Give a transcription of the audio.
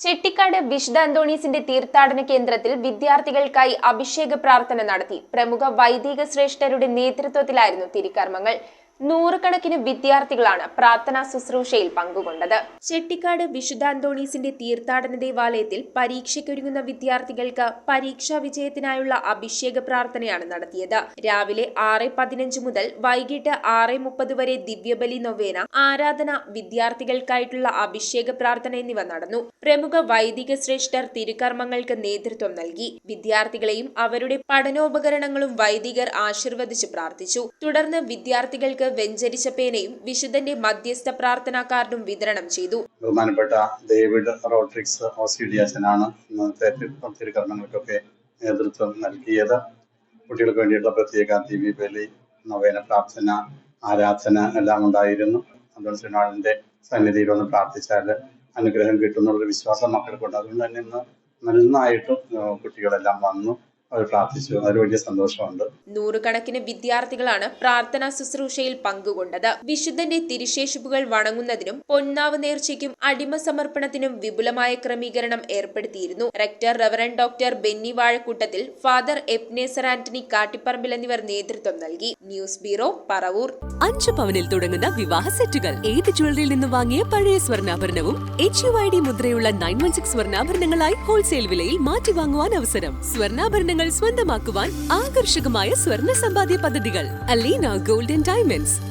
ചെട്ടിക്കാട് വിശുദ്ധ അന്തോണീസിന്റെ തീർത്ഥാടന കേന്ദ്രത്തിൽ വിദ്യാർത്ഥികൾക്കായി അഭിഷേക പ്രാർത്ഥന നടത്തി. പ്രമുഖ വൈദിക ശ്രേഷ്ഠരുടെ നേതൃത്വത്തിലായിരുന്നു തിരുക്കർമ്മങ്ങൾ. നൂറുകണക്കിന് വിദ്യാർത്ഥികളാണ് പ്രാർത്ഥനാ ശുശ്രൂഷയിൽ പങ്കുകൊണ്ടത്. ചെട്ടിക്കാട് വിശുദ്ധ അന്തോണീസിന്റെ തീർത്ഥാടന ദേവാലയത്തിൽ പരീക്ഷയ്ക്കൊരുങ്ങുന്ന വിദ്യാർത്ഥികൾക്ക് പരീക്ഷാ വിജയത്തിനായുള്ള അഭിഷേക പ്രാർത്ഥനയാണ് നടത്തിയത്. രാവിലെ 6:15 മുതൽ വൈകിട്ട് 6:30 വരെ ദിവ്യബലി നൊവേന, ആരാധന, വിദ്യാർത്ഥികൾക്കായിട്ടുള്ള അഭിഷേക പ്രാർത്ഥന എന്നിവ നടന്നു. പ്രമുഖ വൈദിക ശ്രേഷ്ഠർ തിരുക്കർമ്മങ്ങൾക്ക് നേതൃത്വം നൽകി. വിദ്യാർത്ഥികളെയും അവരുടെ പഠനോപകരണങ്ങളും വൈദികർ ആശീർവദിച്ച് പ്രാർത്ഥിച്ചു. തുടർന്ന് വിദ്യാർത്ഥികൾക്ക് വെഞ്ചരിച്ച പേനയും വിശുദ്ധന്റെ മധ്യസ്ഥ പ്രാർത്ഥനാ കാർഡും വിതരണം ചെയ്തു. ബഹുമാനപ്പെട്ട ഡേവിഡ് റോഡ്രിക്സ് ഓസ്ട്രേലിയച്ചനാണ് ഇന്നത്തെ തിരുക്കർമ്മങ്ങൾക്കൊക്കെ നേതൃത്വം നൽകിയത്. കുട്ടികൾക്ക് വേണ്ടിയിട്ടുള്ള പ്രത്യേക ദിവ്യബലി, നൊവേന പ്രാർത്ഥന, ആരാധന എല്ലാം ഉണ്ടായിരുന്നു. അന്തോണിസിന്റെ സന്നിധിയിൽ ഒന്ന് പ്രാർത്ഥിച്ചാൽ അനുഗ്രഹം കിട്ടുന്നുള്ളൊരു വിശ്വാസം മക്കൾക്കുണ്ട്. അതുകൊണ്ട് തന്നെ ഇന്ന് നന്നായിട്ടും കുട്ടികളെല്ലാം വന്നു, അവർ പ്രാർത്ഥിച്ചു. അതിൽ വലിയ സന്തോഷമുണ്ട്. നൂറുകണക്കിന് വിദ്യാർത്ഥികളാണ് പ്രാർത്ഥനാ ശുശ്രൂഷയിൽ പങ്കുകൊണ്ടത്. വിശുദ്ധന്റെ തിരുശേഷിപ്പുകൾ വണങ്ങുന്നതിനും പൊന്നാവ് നേർച്ചയ്ക്കും അടിമ സമർപ്പണത്തിനും വിപുലമായ ക്രമീകരണം ഏർപ്പെടുത്തിയിരുന്നു. Rector reverend doctor Benny Vazhakoottathil, father Ebenezer Antony Kattipparambil എന്നിവർ നേതൃത്വം നൽകി. News bureau, Paravur. 5 പവനിൽ തുടങ്ങുന്ന വിവാഹ സെറ്റുകൾ. ഏത് ജ്വല്ലറിയിൽ നിന്ന് വാങ്ങിയ പഴയ സ്വർണ്ണാഭരണവും HUID മുദ്രയുള്ള 916 സ്വർണ്ണാഭരണങ്ങളായി ഹോൾസെയിൽ വിലയിൽ മാറ്റി വാങ്ങുവാൻ അവസരം. സ്വർണ്ണാഭരണങ്ങൾ സ്വന്തമാക്കുവാൻ ആകർഷകമായ സ്വർണ്ണ സമ്പാദ്യ പദ്ധതികൾ. Aleena gold and diamonds.